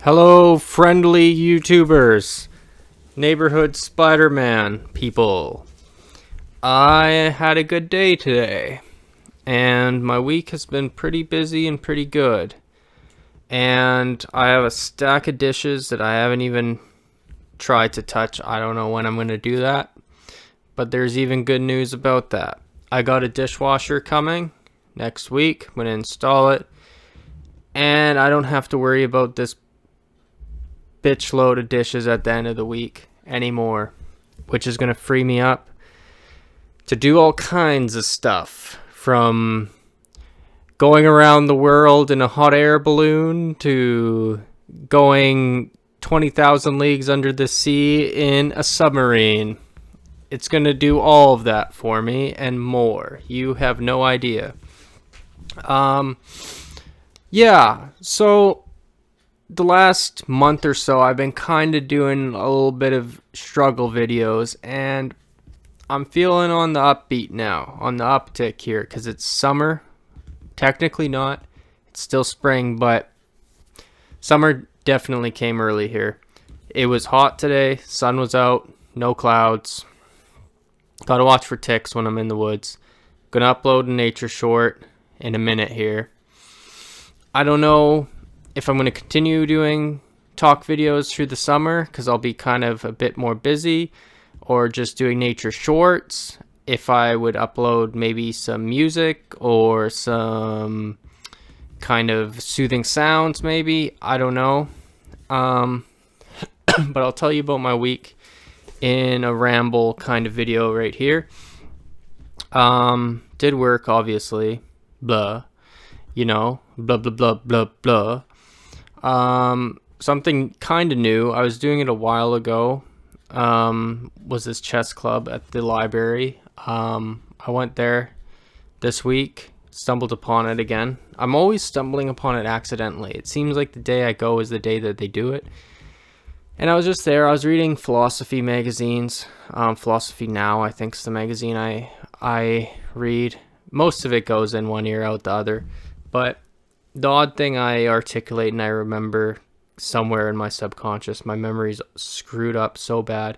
Hello, friendly YouTubers, neighborhood Spider-Man people. I had a good day today, and my week has been pretty busy and pretty good. And I have a stack of dishes that I haven't even tried to touch. I don't know when I'm going to do that, but there's even good news about that. I got a dishwasher coming next week. I'm going to install it, and I don't have to worry about this bitch load of dishes at the end of the week anymore, which is going to free me up to do all kinds of stuff, from going around the world in a hot air balloon to going 20,000 leagues under the sea in a submarine. It's going to do all of that for me and more. You have no idea. Yeah, so the last month or so, I've been kind of doing a little bit of struggle videos, and I'm feeling on the upbeat now, on the uptick here, because it's summer. Technically not. It's still spring, but summer definitely came early here. It was hot today. Sun was out. No clouds. Gotta watch for ticks when I'm in the woods. Gonna upload a nature short in a minute here. I don't know if I'm going to continue doing talk videos through the summer, because I'll be kind of a bit more busy, or just doing nature shorts. If I would upload maybe some music or some kind of soothing sounds, maybe. I don't know. But I'll tell you about my week in a ramble kind of video right here. Did work, obviously. Blah. You know, blah, blah, blah, blah, blah. Something kind of new. I was doing it a while ago. Was this chess club at the library. I went there this week, stumbled upon it again. I'm always stumbling upon it accidentally. It seems like the day I go is the day that they do it. And I was just there. I was reading philosophy magazines. Philosophy Now, I think, is the magazine I read. Most of it goes in one ear, out the other. But the odd thing I articulate and I remember somewhere in my subconscious, my memory's screwed up so bad.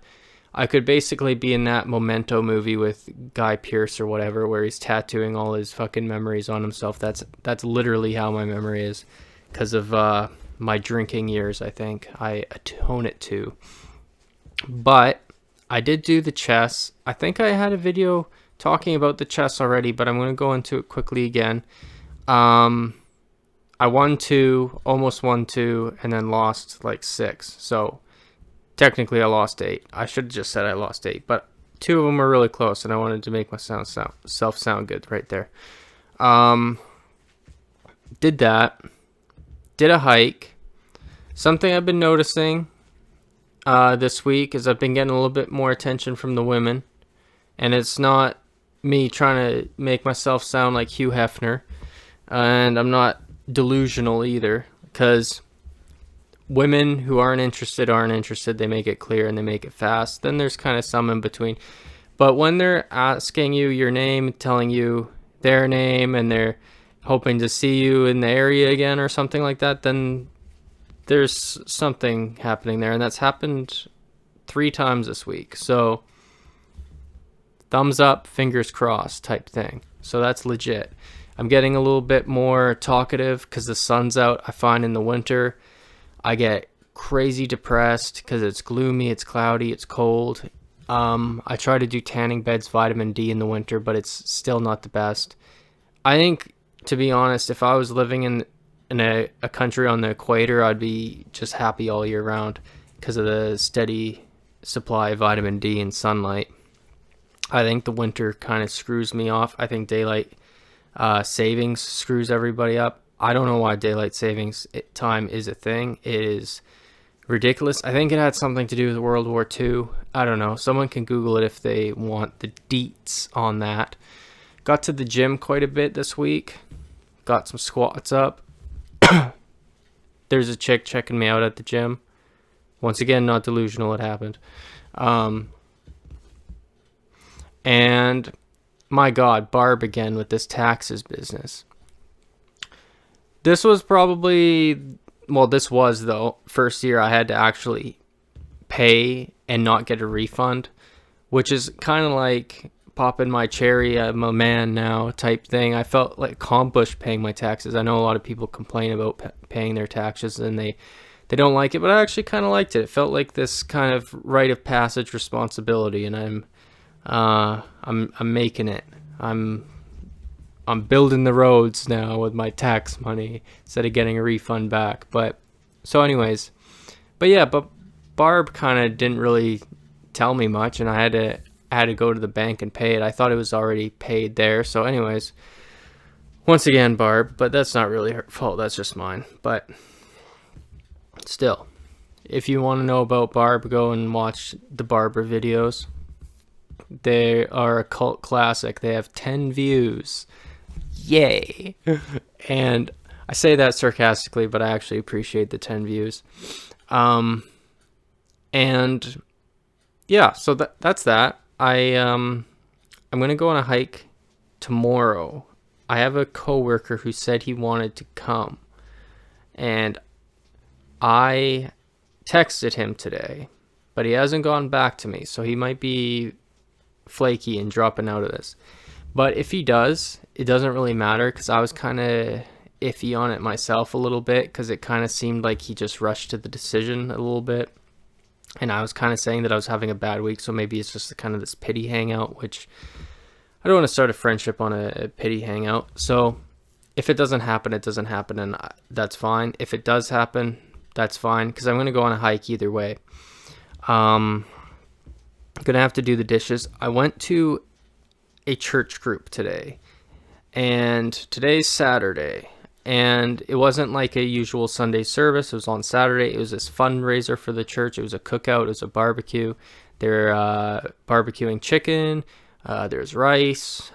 I could basically be in that Memento movie with Guy Pearce or whatever, where he's tattooing all his fucking memories on himself. That's literally how my memory is, because of my drinking years, I think. I atone it to. But I did do the chess. I think I had a video talking about the chess already, but I'm going to go into it quickly again. I won 2, almost won 2, and then lost like 6. So technically I lost 8. I should have just said I lost 8, but 2 of them were really close, and I wanted to make myself sound good right there. Did that. Did a hike. Something I've been noticing this week is I've been getting a little bit more attention from the women, and it's not me trying to make myself sound like Hugh Hefner, and I'm not delusional either, because women who aren't interested. They make it clear and they make it fast. Then there's kind of some in between, but when they're asking you your name, telling you their name, and they're hoping to see you in the area again or something like that, then there's something happening there, and that's happened 3 times this week. So thumbs up, fingers crossed type thing. So that's legit. I'm getting a little bit more talkative because the sun's out. I find in the winter I get crazy depressed because it's gloomy, it's cloudy, it's cold. I try to do tanning beds, vitamin D in the winter, but it's still not the best. I think, to be honest, if I was living in a country on the equator, I'd be just happy all year round because of the steady supply of vitamin D and sunlight. I think the winter kind of screws me off. I think daylight savings screws everybody up. I don't know why daylight savings time is a thing. It is ridiculous. I think it had something to do with World War II. I don't know. Someone can Google it if they want the deets on that. Got to the gym quite a bit this week. Got some squats up. There's a chick checking me out at the gym. Once again, not delusional. It happened. And my God, Barb again with this taxes business. This was probably well, this was the first year I had to actually pay and not get a refund, which is kind of like popping my cherry, I'm a man now type thing. I felt like accomplished paying my taxes. I know a lot of people complain about paying their taxes and they don't like it, but I actually kind of liked it. It felt like this kind of rite of passage responsibility, and I'm making it. I'm building the roads now with my tax money instead of getting a refund back. But so anyways, but yeah, but Barb kind of didn't really tell me much, and I had to go to the bank and pay it. I thought it was already paid there. So anyways, once again, Barb, but that's not really her fault. That's just mine. But still, if you want to know about Barb, go and watch the Barber videos. They are a cult classic. They have 10 views. Yay. And I say that sarcastically, but I actually appreciate the 10 views. And yeah, so that's that. I'm going to go on a hike tomorrow. I have a coworker who said he wanted to come, and I texted him today, but he hasn't gone back to me, so he might be flaky and dropping out of this. But if he does, it doesn't really matter, because I was kind of iffy on it myself a little bit, because it kind of seemed like he just rushed to the decision a little bit. And I was kind of saying that I was having a bad week, so maybe it's just kind of this pity hangout, which I don't want to start a friendship on a pity hangout. So if it doesn't happen, it doesn't happen, and that's fine. If it does happen, that's fine, because I'm going to go on a hike either way. I'm going to have to do the dishes. I went to a church group today, and today's Saturday, and it wasn't like a usual Sunday service. It was on Saturday. It was this fundraiser for the church. It was a cookout. It was a barbecue. They're barbecuing chicken. There's rice.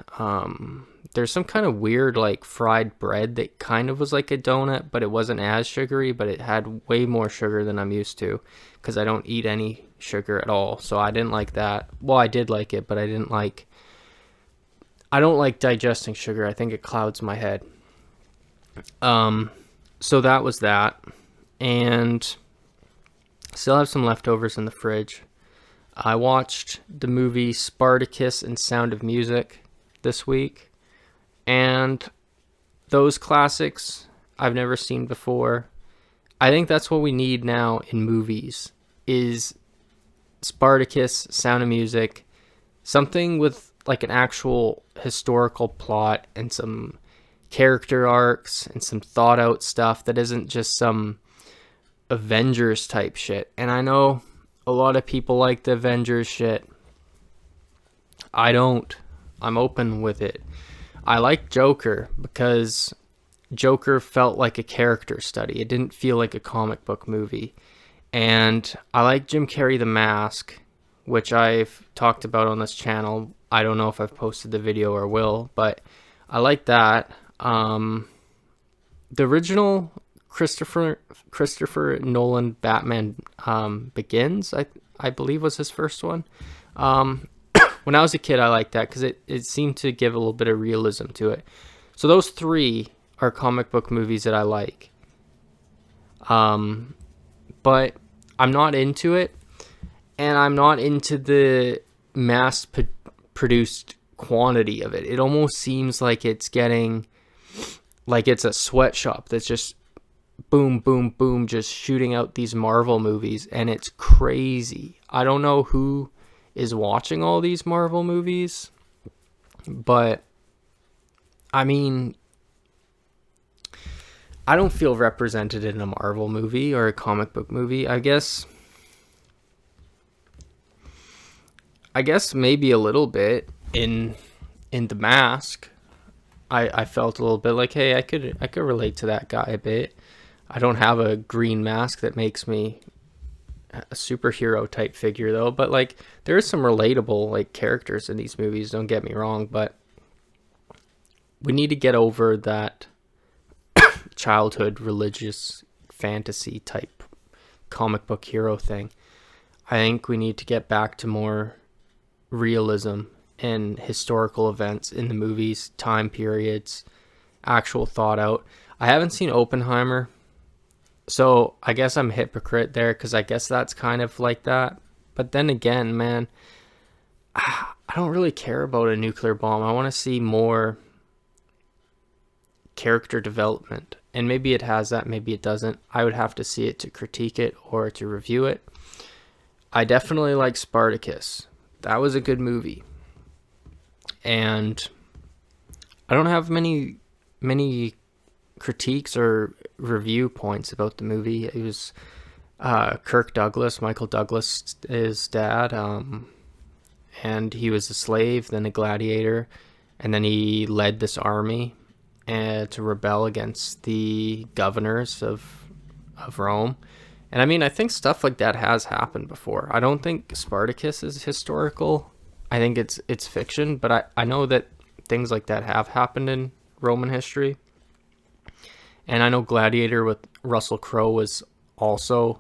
There's some kind of weird like fried bread that kind of was like a donut, but it wasn't as sugary, but it had way more sugar than I'm used to, because I don't eat any sugar at all. So I didn't like that. Well, I did like it, but I don't like digesting sugar. I think it clouds my head. So that was that, and still have some leftovers in the fridge. I watched the movie Spartacus and Sound of Music this week, and those classics I've never seen before. I think that's what we need now in movies, is Spartacus, Sound of Music, something with like an actual historical plot and some character arcs and some thought out stuff that isn't just some Avengers type shit. And I know a lot of people like the Avengers shit. I don't. I'm open with it. I like Joker because Joker felt like a character study. It didn't feel like a comic book movie. And I like Jim Carrey The Mask, which I've talked about on this channel. I don't know if I've posted the video or will, but I like that. The original Christopher Nolan Batman Begins, I believe was his first one. When I was a kid, I liked that because it seemed to give a little bit of realism to it. So those three are comic book movies that I like. But I'm not into it, and I'm not into the mass-produced quantity of it. It almost seems like it's getting, like it's a sweatshop that's just boom, boom, boom, just shooting out these Marvel movies, and it's crazy. I don't know who is watching all these Marvel movies, but I mean, I don't feel represented in a Marvel movie or a comic book movie. I guess maybe a little bit in The Mask. I felt a little bit like, hey, I could relate to that guy a bit. I don't have a green mask that makes me a superhero type figure though, but like there is some relatable like characters in these movies, don't get me wrong, but we need to get over that childhood religious fantasy type comic book hero thing. I think we need to get back to more realism and historical events in the movies, time periods, actual thought out. I haven't seen Oppenheimer, So I guess I'm a hypocrite there because I guess that's kind of like that. But then again, man, I don't really care about a nuclear bomb. I want to see more character development. And maybe it has that, maybe it doesn't. I would have to see it to critique it or to review it. I definitely like Spartacus. That was a good movie. And I don't have many critiques or review points about the movie. It was Kirk Douglas, Michael Douglas, his dad, and he was a slave, then a gladiator, and then he led this army to rebel against the governors of Rome. And I mean, I think stuff like that has happened before. I don't think Spartacus is historical. I think it's fiction, but I know that things like that have happened in Roman history. And I know Gladiator with Russell Crowe was also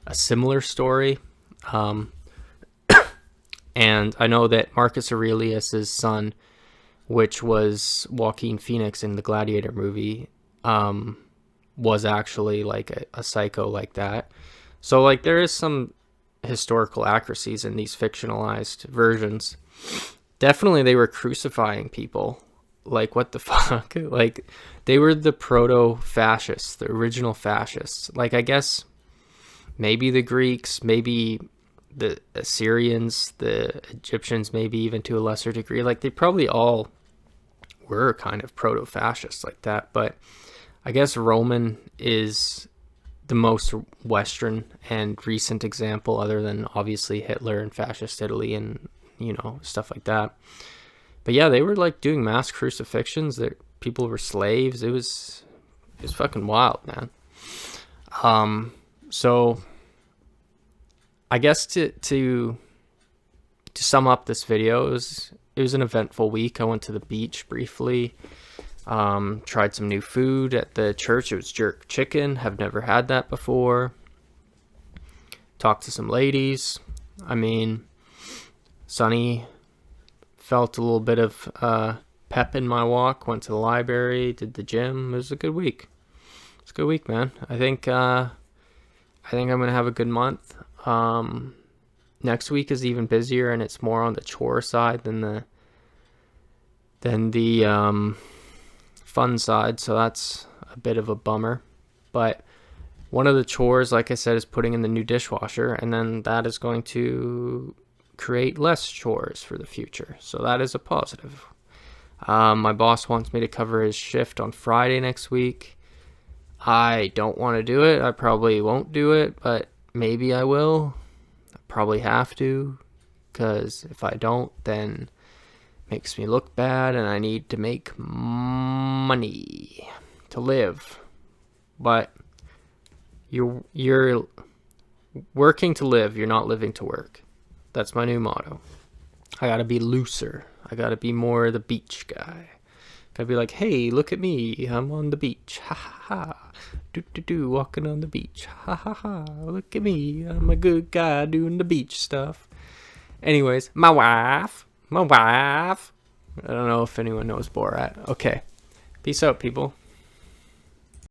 a similar story. And I know that Marcus Aurelius' son, which was Joaquin Phoenix in the Gladiator movie, was actually like a psycho like that. So like there is some historical accuracies in these fictionalized versions. Definitely they were crucifying people. Like, what the fuck? Like, they were the proto-fascists, the original fascists. Like, I guess maybe the Greeks, maybe the Assyrians, the Egyptians, maybe even to a lesser degree. Like, they probably all were kind of proto-fascists like that. But I guess Roman is the most Western and recent example, other than obviously Hitler and fascist Italy and, you know, stuff like that. But yeah, they were like doing mass crucifixions. That people were slaves. It was fucking wild, man. So I guess to sum up this video, it was an eventful week. I went to the beach briefly. Tried some new food at the church. It was jerk chicken. Have never had that before. Talked to some ladies. I mean, Sunny felt a little bit of pep in my walk. Went to the library, did the gym. It was a good week. It's a good week, man. I think I'm gonna have a good month. Next week is even busier, and it's more on the chore side than the fun side. So that's a bit of a bummer. But one of the chores, like I said, is putting in the new dishwasher, and then that is going to create less chores for the future. So that is a positive. My boss wants me to cover his shift on Friday next week. I don't want to do it. I probably won't do it, but maybe I will. I probably have to, because if I don't, then it makes me look bad, and I need to make money to live. But you're working to live. You're not living to work. That's my new motto. I gotta be looser. I gotta be more the beach guy. Gotta be like, hey, look at me. I'm on the beach. Ha ha ha. Do, walking on the beach. Ha ha ha. Look at me. I'm a good guy doing the beach stuff. Anyways, my wife. I don't know if anyone knows Borat. Okay. Peace out, people.